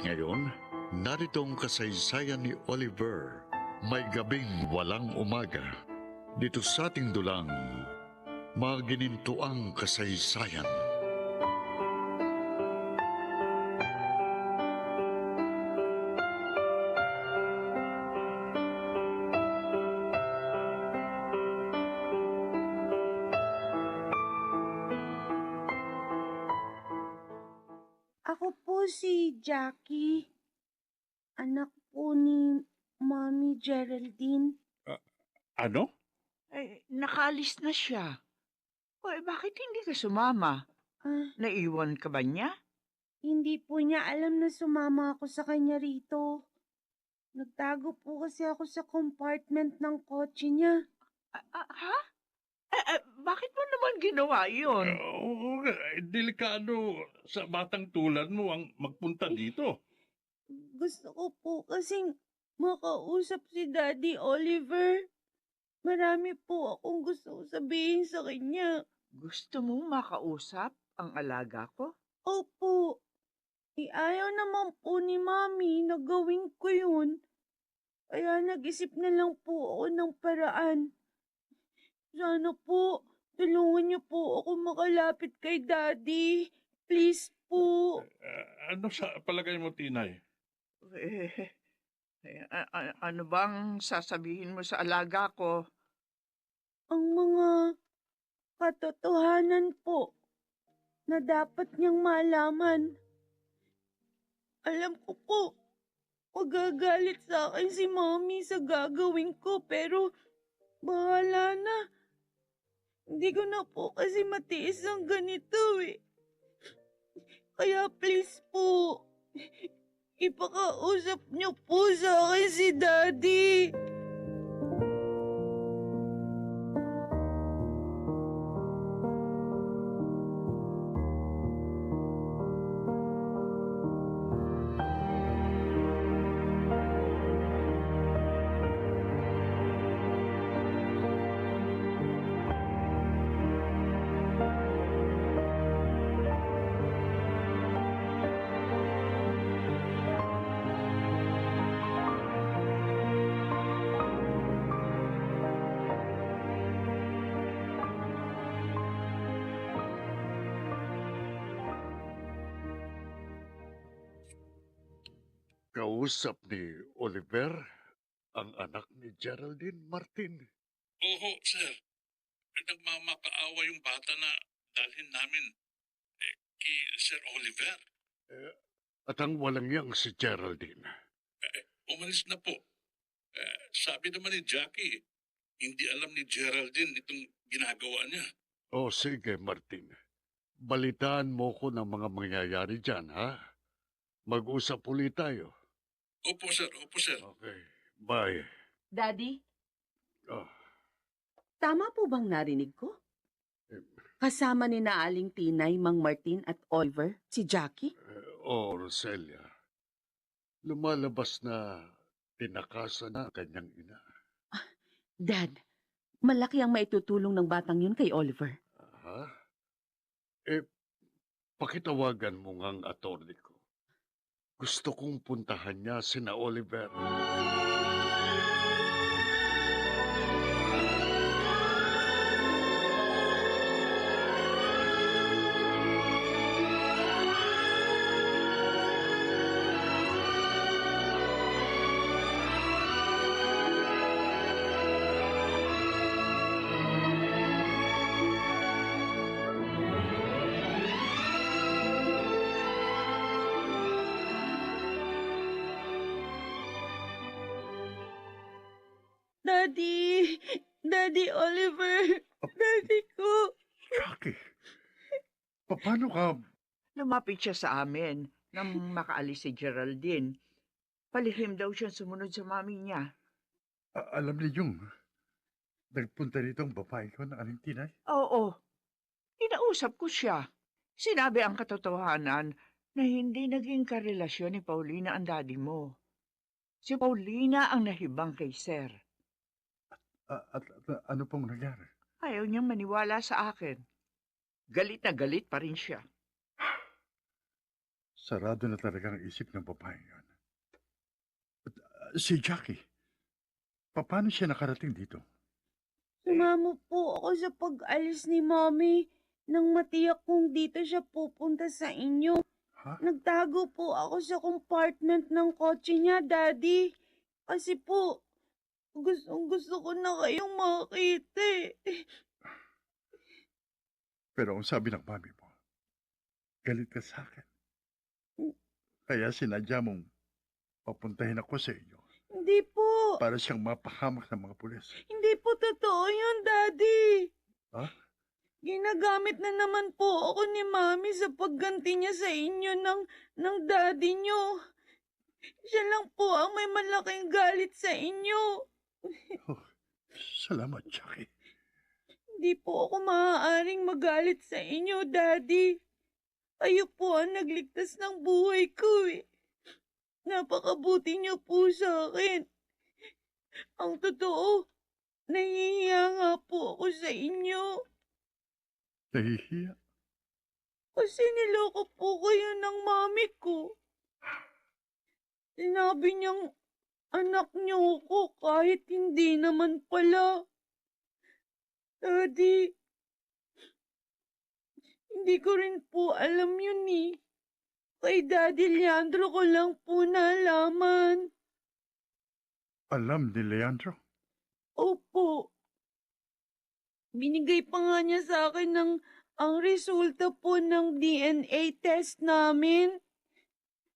Ngayon, narito ang kasaysayan ni Oliver. May gabing walang umaga. Dito sa ating dulang, maginintuang kasaysayan. Ako po si Jackie, anak po ni Mommy Geraldine. Ano? Nakalis na siya. Bakit hindi ka sumama? Ah, Naiwan ka ba niya? hindi po niya alam na sumama ako sa kanya rito. Nagtago po kasi ako sa compartment ng kotse niya. Ha? Bakit mo naman ginawa yun? Oo, delikado sa batang tulad mo ang magpunta dito. Gusto ko po kasing makausap si Daddy Oliver. Marami po akong gusto sabihin sa kanya. Gusto mo makausap ang alaga ko? Opo. Ayaw naman po ni Mami na gawin ko yun. Kaya nag-isip na lang po ako ng paraan. Sana po, tulungan niyo po ako makalapit kay Daddy. Please po. Ano sa palagay mo, Tinay? Ano bang sasabihin mo sa alaga ko? Ang mga katotohanan po na dapat niyang malaman. Alam ko po, magagalit sa akin si Mommy sa gagawin ko pero bahala na. Hindi ko na po kasi matiis ang ganito eh. Kaya please po, ipakausap niyo po sa akin si Daddy. Kausap ni Oliver, ang anak ni Geraldine Martin. Oo, sir. Nagmamakaawa yung bata na dalhin namin kay Sir Oliver. At ang walang yang si Geraldine. Umalis na po. Sabi naman ni Jackie, hindi alam ni Geraldine itong ginagawa niya. O sige, Martin. Balitaan mo ko ng mga mangyayari dyan, ha? Mag-usap ulit tayo. Opo, sir. Opo, sir. Okay, bye. Daddy, Oh, tama po bang narinig ko? Kasama ni Naaling Tinay, Mang Martin at Oliver, si Jackie? Roselia. Lumalabas na tinakasan na ang kanyang ina. Dad, malaki ang maitutulong ng batang yun kay Oliver. Ha? Pakitawagan mo ngang attorney ko. Gusto kong puntahan niya sina Oliver. Daddy! Daddy Oliver! Daddy ko! Jackie, paano ka? Lumapit siya sa amin nang makaalis si Geraldine. Palihim daw siya sumunod sa mami niya. Alam niyo nagpunta rito ang babae ko na Aling Tinay? Oo, inausap ko siya. Sinabi ang katotohanan na hindi naging karelasyon ni Paulina ang daddy mo. Si Paulina ang nahibang kay Sir. At ano pong nangyari? Ayaw niyang maniwala sa akin. Galit na galit pa rin siya. Sarado na talaga ang isip ng babae yun. At, si Jackie, paano siya nakarating dito? Sumama po ako sa pag-alis ni Mommy nang matiyak kong dito siya pupunta sa inyo. Ha? Nagtago po ako sa compartment ng kotse niya, Daddy. Kasi po, gusto ko na kayong makita eh. Pero ang sabi ng mami mo, galit ka sa akin. Kaya sinadya mong papuntahin ako sa inyo Hindi po. para siyang mapahamak ng mga pulis. Hindi po totoo yun, Daddy. Ha? Ginagamit na naman po ako ni Mami sa pagganti niya sa inyo ng daddy niyo. Siya lang po ang may malaking galit sa inyo. Oh, salamat, Jackie. Hindi po ako maaaring magalit sa inyo, Daddy. Kayo po ang nagligtas ng buhay ko eh. Napakabuti niyo po sa akin. Ang totoo, nahihiya nga po ako sa inyo. Nahihiya. Kasi niloko po kayo ng mami ko. Sinabi niyang anak niyo ko kahit hindi naman pala. Daddy, hindi ko rin po alam yun eh. Kay Daddy Leandro ko lang po nalaman. Alam ni Leandro? Opo. Binigay pa nga niya sa akin ang resulta po ng DNA test namin.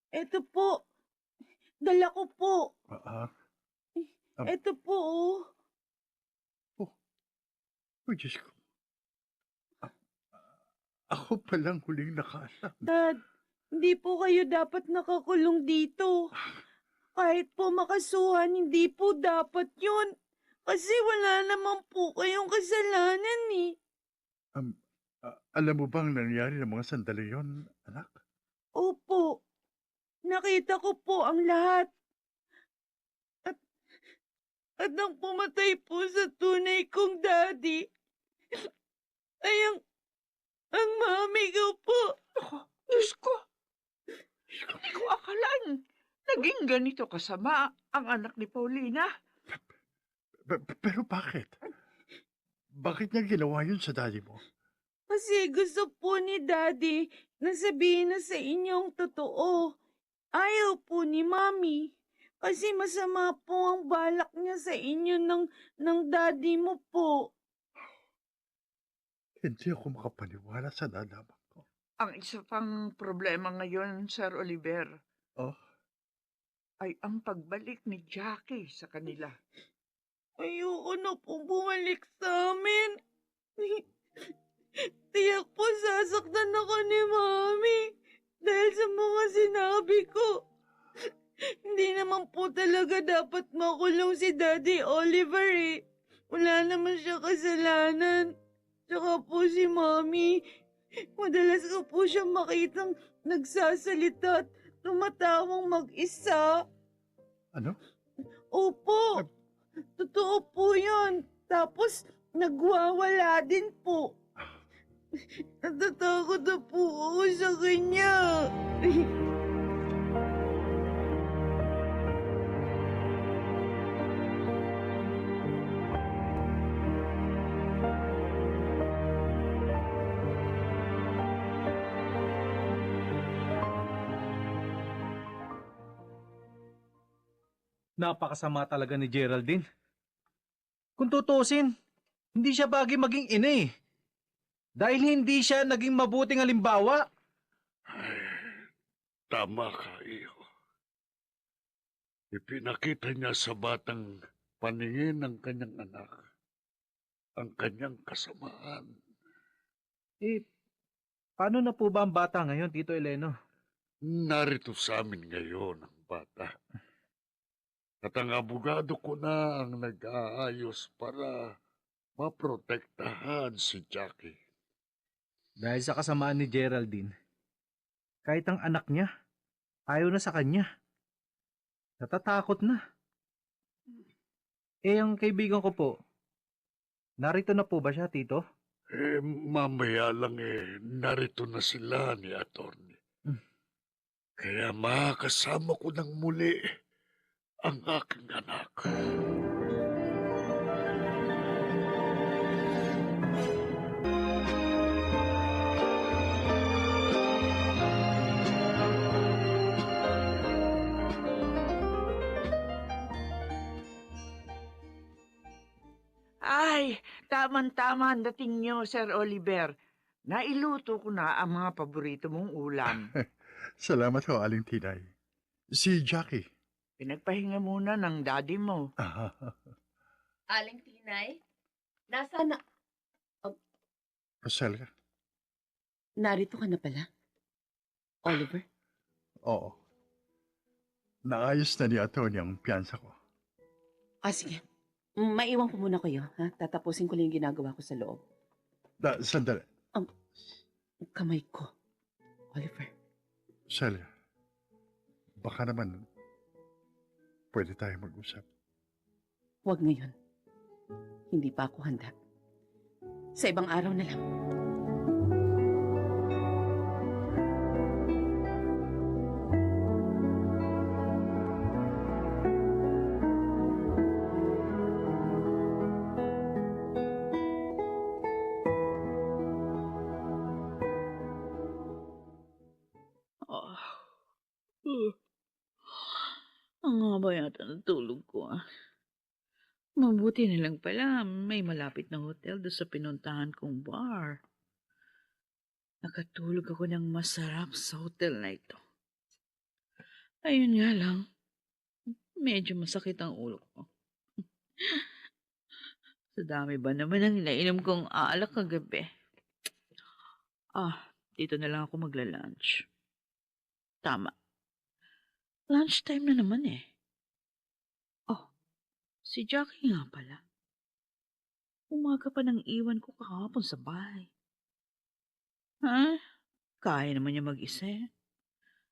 Ito po. Dala ko po. Ito po. Oh, Diyos ko. Ako palang huling nakaalam. Dad, hindi po kayo dapat nakakulong dito. Kahit po makasuhan, hindi po dapat yun. Kasi wala naman po kayong kasalanan eh. Alam mo bang nangyari ng mga sandali yon, anak? Opo. Nakita ko po ang lahat. At nang pumatay po sa tunay kong daddy, ay ang mami ko po. Ako, Diyos ko. Hindi ko akalan. Naging ganito kasama ang anak ni Paulina. Pero bakit? Bakit niya ginawa yun sa daddy mo? Kasi gusto po ni daddy na sabihin na sa inyong totoo. Ayaw po ni mami. Kasi masama po ang balak niya sa inyo ng daddy mo po. Hindi ako makapaniwala sa nalaman ko. Ang isa pang problema ngayon, Sir Oliver, Oh, ay ang pagbalik ni Jackie sa kanila. Ayoko na po bumalik sa amin. Tiyak po sasaktan ako ni Mami dahil sa mga sinabi ko. Hindi naman po talaga dapat makulong si Daddy Oliver eh. Wala naman siya kasalanan. Tsaka po si Mami, madalas ko po siya makitang nagsasalita at tumatawang mag-isa. ano? Opo, totoo po yun. Tapos, nagwawala din po. Natatakot na po ako sa kanya. Napakasama talaga ni Geraldine. Kung tutusin, hindi siya bagay maging ina eh. Dahil hindi siya naging mabuting halimbawa. Tama ka, iyo. Ipinakita niya sa batang paningin ng kanyang anak ang kanyang kasamaan. Eh, paano na po ba ang bata ngayon, Tito Eleno? Narito sa amin ngayon ang bata. At ang abogado ko na ang nag-aayos para maprotektahan si Jackie. Dahil sa kasamaan ni Geraldine, kahit ang anak niya, ayaw na sa kanya. Natatakot na. Eh, ang kaibigan ko po, narito na po ba siya, Tito? Mamaya lang narito na sila ni Atty. Kaya makasama ko ng muli ang aking anak. Ay, tama-tama ang dating niyo, Sir Oliver. Nailuto ko na ang mga paborito mong ulam. Salamat ho, Aling Tinay. Si Jackie. Pinagpahinga muna ng daddy mo. Aling Tinay? Nasaan na? Roselia? Narito ka na pala? Oliver? Oo. Naayos na ni Atty. Ang piyansa ko. Sige. Maiwan ko muna kayo, ha? Tatapusin ko lang yung ginagawa ko sa loob. Sandali. Kamay ko. Oliver. Celia, baka naman pwede tayo mag-usap. Huwag ngayon. Hindi pa ako handa. Sa ibang araw na lang. Ang haba yata ng tulog ko ah. Mabuti na lang pala, may malapit na hotel doon sa pinuntahan kong bar. Nakatulog ako ng masarap sa hotel na ito. Ayun nga lang, medyo masakit ang ulo ko. Sa dami ba naman ang nainom kong alak kagabi? Dito na lang ako magla-lunch. Tama. Lunchtime na naman eh. Si Jackie nga pala. Umaga pa nang iwan ko kahapon sa bahay. Kaya naman niya mag-isa eh.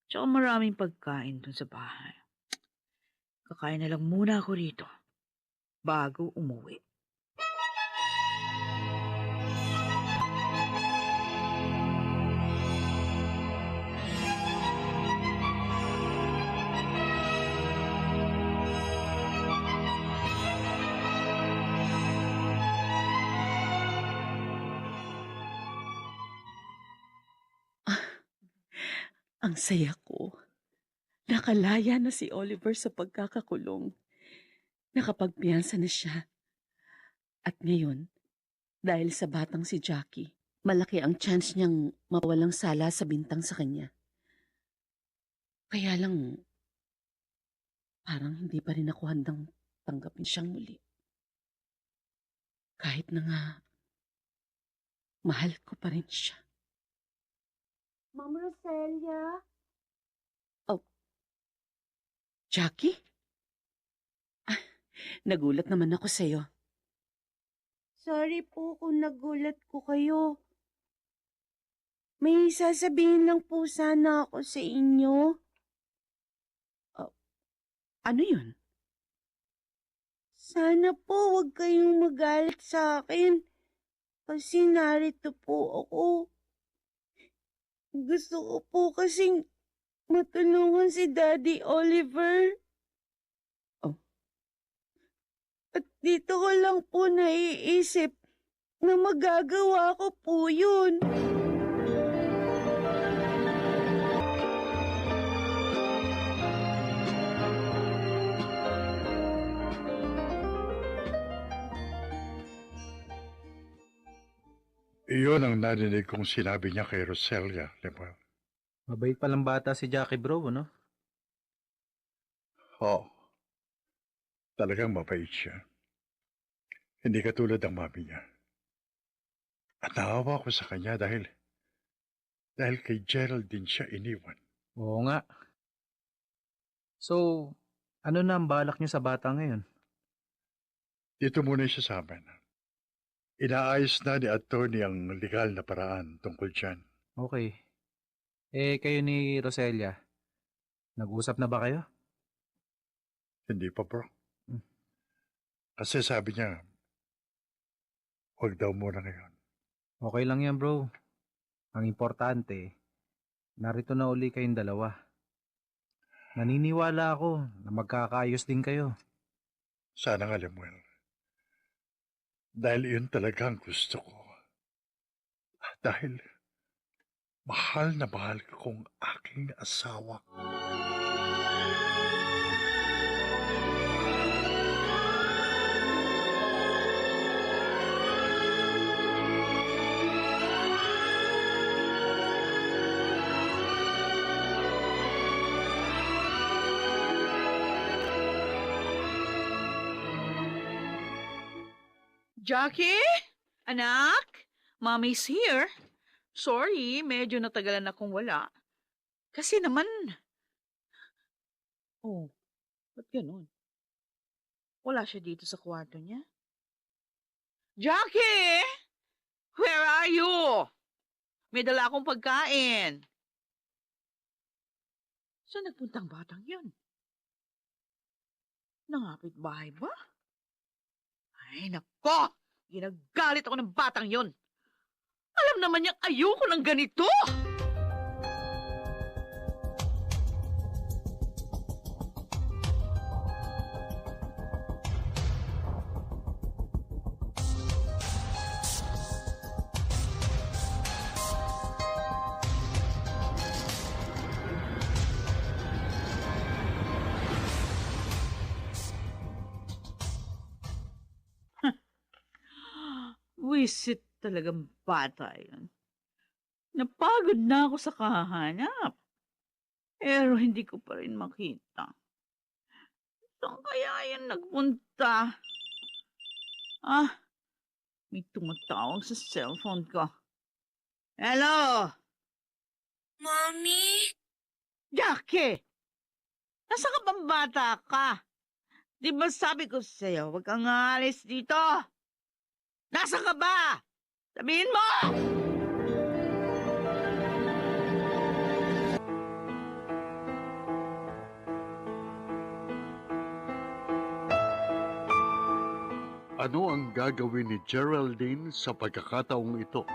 Tsaka maraming pagkain dun sa bahay. Kakain na lang muna ako rito bago umuwi. Ang saya ko. Nakalaya na si Oliver sa pagkakakulong. Nakapagpiyansa na siya. At ngayon, dahil sa batang si Jackie, malaki ang chance niyang mawalang sala sa bintang sa kanya. Kaya lang, parang hindi pa rin ako handang tanggapin siyang muli. Kahit na nga, mahal ko pa rin siya. Ma'am Roselia? Jackie? Nagulat naman ako sa'yo. Sorry po kung nagulat ko kayo. May sasabihin lang po sana ako sa inyo. Ano yun? Sana po wag kayong magalit sa akin. Kasi narito po ako. Gusto ko po kasing matulungan si Daddy Oliver. At dito ko lang po naiisip na magagawa ko po yun. Iyon ang narinig kong sinabi niya kay Roselia, Lemuel. Mabait palang bata si Jackie bro, no? Oo. Talagang mabait siya. Hindi katulad ng mami niya. At naawa ko sa kanya dahil kay Gerald din siya iniwan. Oo nga. So, ano na ang balak niyo sa bata ngayon? Dito muna siya sa amin. Inaayos na ni Atty. Ang legal na paraan tungkol dyan. Okay. Kayo ni Roselia, nag-usap na ba kayo? Hindi pa, bro. Kasi sabi niya, huwag daw muna ngayon. Okay lang yan, bro. Ang importante, narito na uli kayong dalawa. Naniniwala ako na magkakaayos din kayo. Sana nga, Lemuel. Dahil iyon talaga ang gusto ko. Dahil mahal na mahal kong aking asawa. Jackie? Anak? Mommy's here. Sorry, medyo natagalan akong wala. Kasi naman... Oh, ba't ganun? Wala siya dito sa kwarto niya. Jackie! Where are you? May dala akong pagkain. Saan nagpuntang batang yun? Nangapit bahay ba? Ay, nako! Ginagalit ako ng batang yon. Alam naman niyang ayoko ng ganito! Wisit talagang bata yun. Napagod na ako sa kahanap. Pero hindi ko pa rin makita. Saan kaya yan nagpunta? Ah, may tumatawag sa cellphone ko. Hello? Mommy? Jackie! Nasaan ka bang bata ka? Di ba sabi ko sa'yo, huwag kang aalis dito? Nasaan ka ba? Sabihin mo! Ano ang gagawin ni Geraldine sa pagkakataong ito?